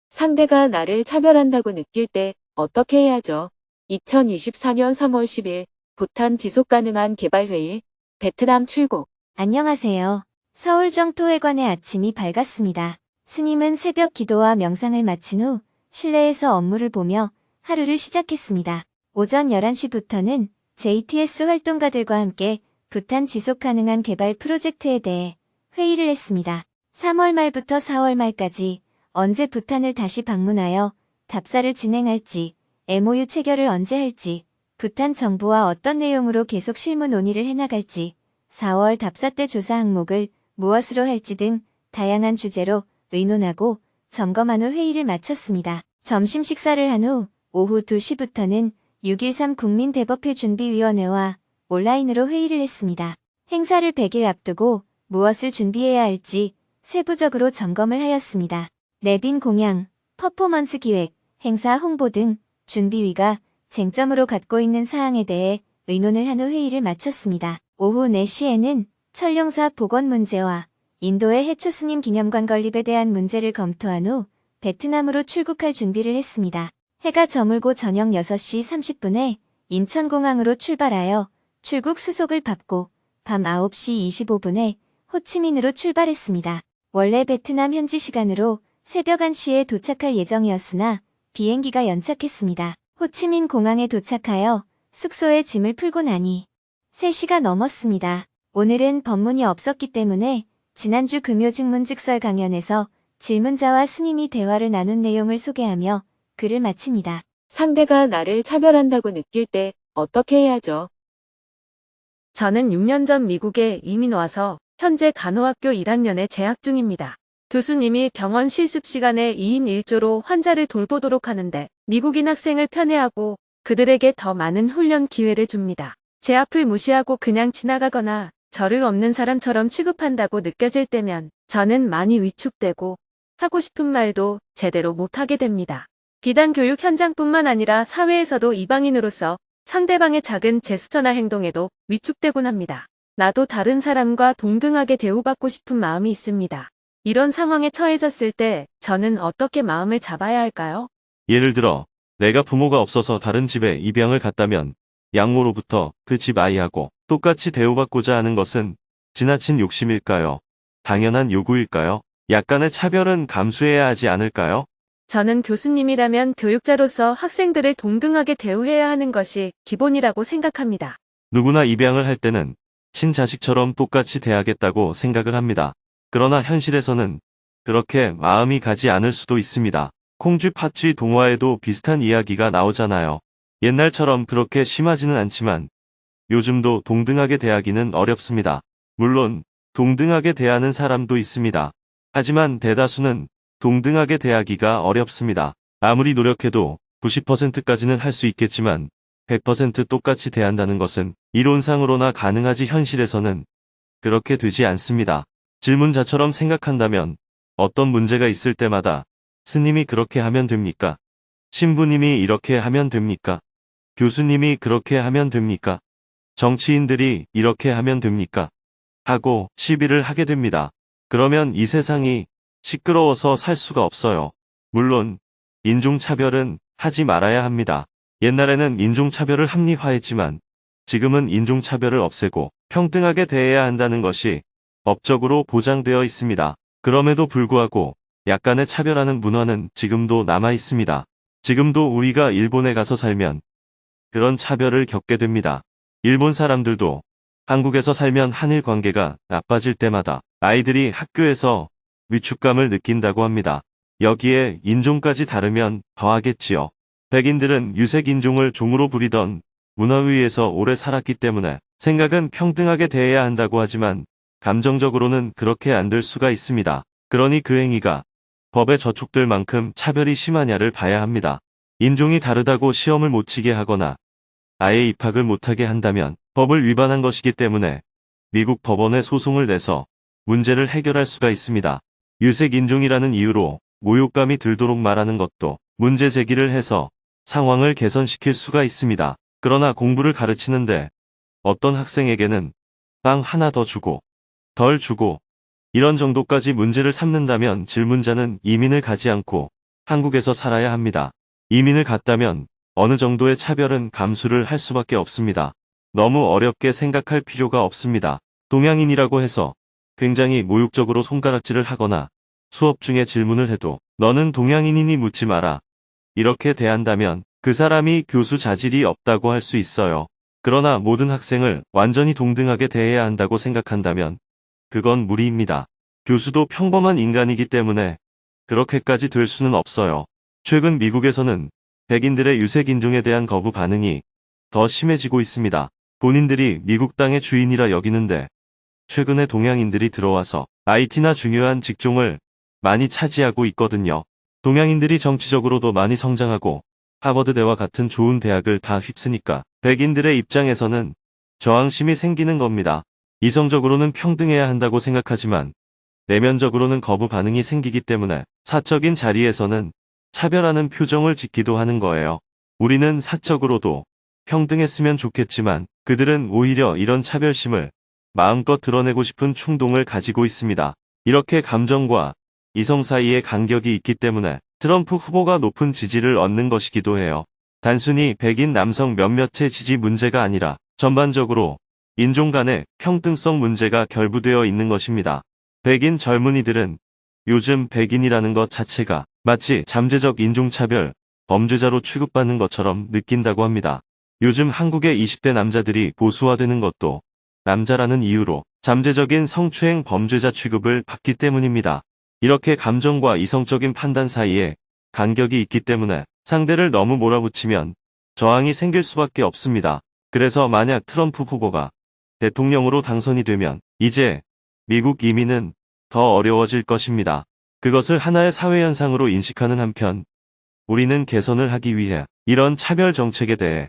상대가 나를 차별한다고 느낄 때 어떻게 해야죠? 2024년 3월 10일 부탄 지속가능한 개발회의 베트남 출국. 안녕하세요. 서울정토회관의 아침이 밝았습니다. 스님은 새벽 기도와 명상을 마친 후 실내에서 업무를 보며 하루를 시작했습니다. 오전 11시부터는 JTS 활동가들과 함께 부탄 지속가능한 개발 프로젝트에 대해 회의를 했습니다. 3월 말부터 4월 말까지 언제 부탄을 다시 방문하여 답사를 진행할지, MOU 체결을 언제 할지, 부탄 정부와 어떤 내용으로 계속 실무 논의를 해나갈지, 4월 답사 때 조사 항목을 무엇으로 할지 등 다양한 주제로 의논하고 점검한 후 회의를 마쳤습니다. 점심 식사를 한 후 오후 2시부터는 6.13 국민대법회 준비위원회와 온라인으로 회의를 했습니다. 행사를 100일 앞두고 무엇을 준비해야 할지 세부적으로 점검을 하였습니다. 내빈 공양, 퍼포먼스 기획, 행사 홍보 등 준비위가 쟁점으로 갖고 있는 사항에 대해 의논을 한 후 회의를 마쳤습니다. 오후 4시에는 천룡사 복원 문제와 인도의 해초스님 기념관 건립에 대한 문제를 검토한 후 베트남으로 출국할 준비를 했습니다. 해가 저물고 저녁 6시 30분에 인천공항으로 출발하여 출국 수속을 받고 밤 9시 25분에 호치민으로 출발했습니다. 원래 베트남 현지 시간으로 새벽 1시에 도착할 예정이었으나 비행기가 연착했습니다. 호치민 공항에 도착하여 숙소에 짐을 풀고 나니 3시가 넘었습니다. 오늘은 법문이 없었기 때문에 지난주 금요직문직설 강연에서 질문자와 스님이 대화를 나눈 내용을 소개하며 글을 마칩니다. 상대가 나를 차별한다고 느낄 때 어떻게 해야죠? 저는 6년 전 미국에 이민 와서 현재 간호학교 1학년에 재학 중입니다. 교수님이 병원 실습 시간에 2인 1조로 환자를 돌보도록 하는데 미국인 학생을 편애하고 그들에게 더 많은 훈련 기회를 줍니다. 제 앞을 무시하고 그냥 지나가거나 저를 없는 사람처럼 취급한다고 느껴질 때면 저는 많이 위축되고 하고 싶은 말도 제대로 못하게 됩니다. 비단 교육 현장뿐만 아니라 사회에서도 이방인으로서 상대방의 작은 제스처나 행동에도 위축되곤 합니다. 나도 다른 사람과 동등하게 대우받고 싶은 마음이 있습니다. 이런 상황에 처해졌을 때 저는 어떻게 마음을 잡아야 할까요? 예를 들어 내가 부모가 없어서 다른 집에 입양을 갔다면 양모로부터 그 집 아이하고 똑같이 대우받고자 하는 것은 지나친 욕심일까요? 당연한 요구일까요? 약간의 차별은 감수해야 하지 않을까요? 저는 교수님이라면 교육자로서 학생들을 동등하게 대우해야 하는 것이 기본이라고 생각합니다. 누구나 입양을 할 때는 친자식처럼 똑같이 대하겠다고 생각을 합니다. 그러나 현실에서는 그렇게 마음이 가지 않을 수도 있습니다. 콩쥐 팥쥐 동화에도 비슷한 이야기가 나오잖아요. 옛날처럼 그렇게 심하지는 않지만 요즘도 동등하게 대하기는 어렵습니다. 물론 동등하게 대하는 사람도 있습니다. 하지만 대다수는 동등하게 대하기가 어렵습니다. 아무리 노력해도 90%까지는 할 수 있겠지만 100% 똑같이 대한다는 것은 이론상으로나 가능하지 현실에서는 그렇게 되지 않습니다. 질문자처럼 생각한다면 어떤 문제가 있을 때마다 스님이 그렇게 하면 됩니까? 신부님이 이렇게 하면 됩니까? 교수님이 그렇게 하면 됩니까? 정치인들이 이렇게 하면 됩니까? 하고 시비를 하게 됩니다. 그러면 이 세상이 시끄러워서 살 수가 없어요. 물론 인종차별은 하지 말아야 합니다. 옛날에는 인종차별을 합리화했지만 지금은 인종차별을 없애고 평등하게 대해야 한다는 것이 법적으로 보장되어 있습니다. 그럼에도 불구하고 약간의 차별하는 문화는 지금도 남아 있습니다. 지금도 우리가 일본에 가서 살면 그런 차별을 겪게 됩니다. 일본 사람들도 한국에서 살면 한일 관계가 나빠질 때마다 아이들이 학교에서 위축감을 느낀다고 합니다. 여기에 인종까지 다르면 더하겠지요. 백인들은 유색인종을 종으로 부리던 문화위에서 오래 살았기 때문에 생각은 평등하게 대해야 한다고 하지만 감정적으로는 그렇게 안 될 수가 있습니다. 그러니 그 행위가 법에 저촉될 만큼 차별이 심하냐를 봐야 합니다. 인종이 다르다고 시험을 못 치게 하거나 아예 입학을 못하게 한다면 법을 위반한 것이기 때문에 미국 법원에 소송을 내서 문제를 해결할 수가 있습니다. 유색인종이라는 이유로 모욕감이 들도록 말하는 것도 문제 제기를 해서 상황을 개선시킬 수가 있습니다. 그러나 공부를 가르치는데 어떤 학생에게는 빵 하나 더 주고 덜 주고 이런 정도까지 문제를 삼는다면 질문자는 이민을 가지 않고 한국에서 살아야 합니다. 이민을 갔다면 어느 정도의 차별은 감수를 할 수밖에 없습니다. 너무 어렵게 생각할 필요가 없습니다. 동양인이라고 해서 굉장히 모욕적으로 손가락질을 하거나 수업 중에 질문을 해도 너는 동양인이니 묻지 마라. 이렇게 대한다면 그 사람이 교수 자질이 없다고 할 수 있어요. 그러나 모든 학생을 완전히 동등하게 대해야 한다고 생각한다면 그건 무리입니다. 교수도 평범한 인간이기 때문에 그렇게까지 될 수는 없어요. 최근 미국에서는 백인들의 유색인종에 대한 거부 반응이 더 심해지고 있습니다. 본인들이 미국 땅의 주인이라 여기는데 최근에 동양인들이 들어와서 IT나 중요한 직종을 많이 차지하고 있거든요. 동양인들이 정치적으로도 많이 성장하고 하버드대와 같은 좋은 대학을 다 휩쓰니까 백인들의 입장에서는 저항심이 생기는 겁니다. 이성적으로는 평등해야 한다고 생각하지만 내면적으로는 거부 반응이 생기기 때문에 사적인 자리에서는 차별하는 표정을 짓기도 하는 거예요. 우리는 사적으로도 평등했으면 좋겠지만 그들은 오히려 이런 차별심을 마음껏 드러내고 싶은 충동을 가지고 있습니다. 이렇게 감정과 이성 사이에 간격이 있기 때문에 트럼프 후보가 높은 지지를 얻는 것이기도 해요. 단순히 백인 남성 몇몇의 지지 문제가 아니라 전반적으로 인종 간의 평등성 문제가 결부되어 있는 것입니다. 백인 젊은이들은 요즘 백인이라는 것 자체가 마치 잠재적 인종차별, 범죄자로 취급받는 것처럼 느낀다고 합니다. 요즘 한국의 20대 남자들이 보수화되는 것도 남자라는 이유로 잠재적인 성추행 범죄자 취급을 받기 때문입니다. 이렇게 감정과 이성적인 판단 사이에 간격이 있기 때문에 상대를 너무 몰아붙이면 저항이 생길 수밖에 없습니다. 그래서 만약 트럼프 후보가 대통령으로 당선이 되면 이제 미국 이민은 더 어려워질 것입니다. 그것을 하나의 사회현상으로 인식하는 한편 우리는 개선을 하기 위해 이런 차별 정책에 대해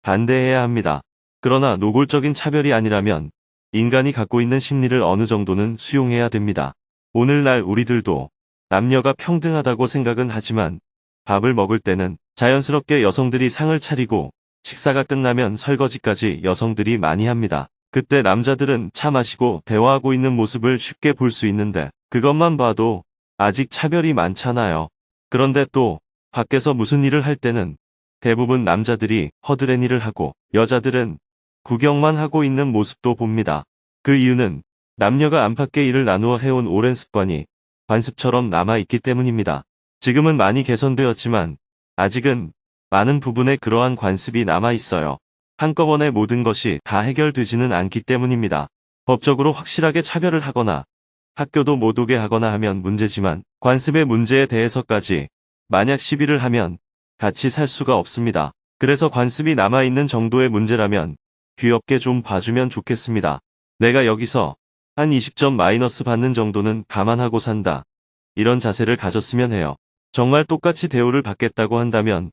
반대해야 합니다. 그러나 노골적인 차별이 아니라면 인간이 갖고 있는 심리를 어느 정도는 수용해야 됩니다. 오늘날 우리들도 남녀가 평등하다고 생각은 하지만 밥을 먹을 때는 자연스럽게 여성들이 상을 차리고 식사가 끝나면 설거지까지 여성들이 많이 합니다. 그때 남자들은 차 마시고 대화하고 있는 모습을 쉽게 볼 수 있는데 그것만 봐도 아직 차별이 많잖아요. 그런데 또 밖에서 무슨 일을 할 때는 대부분 남자들이 허드렛 일을 하고 여자들은 구경만 하고 있는 모습도 봅니다. 그 이유는 남녀가 안팎의 일을 나누어 해온 오랜 습관이 관습처럼 남아있기 때문입니다. 지금은 많이 개선되었지만 아직은 많은 부분에 그러한 관습이 남아있어요. 한꺼번에 모든 것이 다 해결되지는 않기 때문입니다. 법적으로 확실하게 차별을 하거나 학교도 못 오게 하거나 하면 문제지만 관습의 문제에 대해서까지 만약 시비를 하면 같이 살 수가 없습니다. 그래서 관습이 남아있는 정도의 문제라면 귀엽게 좀 봐주면 좋겠습니다. 내가 여기서 한 20점 마이너스 받는 정도는 감안하고 산다. 이런 자세를 가졌으면 해요. 정말 똑같이 대우를 받겠다고 한다면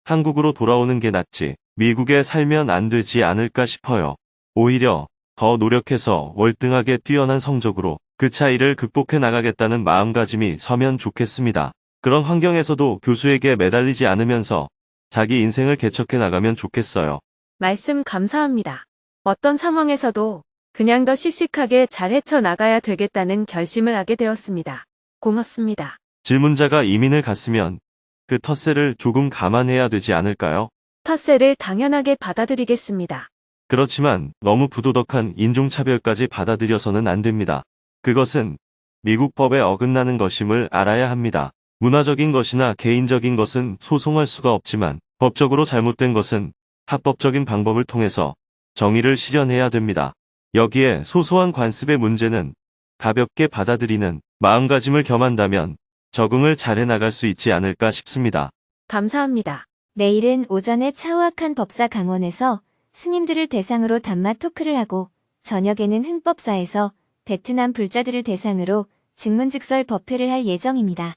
한국으로 돌아오는 게 낫지 미국에 살면 안 되지 않을까 싶어요. 오히려 더 노력해서 월등하게 뛰어난 성적으로 그 차이를 극복해 나가겠다는 마음가짐이 서면 좋겠습니다. 그런 환경에서도 교수에게 매달리지 않으면서 자기 인생을 개척해 나가면 좋겠어요. 말씀 감사합니다. 어떤 상황에서도 그냥 더 씩씩하게 잘 헤쳐나가야 되겠다는 결심을 하게 되었습니다. 고맙습니다. 질문자가 이민을 갔으면 그 텃세를 조금 감안해야 되지 않을까요? 텃세를 당연하게 받아들이겠습니다. 그렇지만 너무 부도덕한 인종차별까지 받아들여서는 안 됩니다. 그것은 미국 법에 어긋나는 것임을 알아야 합니다. 문화적인 것이나 개인적인 것은 소송할 수가 없지만 법적으로 잘못된 것은 합법적인 방법을 통해서 정의를 실현해야 됩니다. 여기에 소소한 관습의 문제는 가볍게 받아들이는 마음가짐을 겸한다면 적응을 잘해 나갈 수 있지 않을까 싶습니다. 감사합니다. 내일은 오전에 차우악한 법사 강원에서 스님들을 대상으로 단맛 토크를 하고 저녁에는 흥법사에서 베트남 불자들을 대상으로 증문즉설 법회를 할 예정입니다.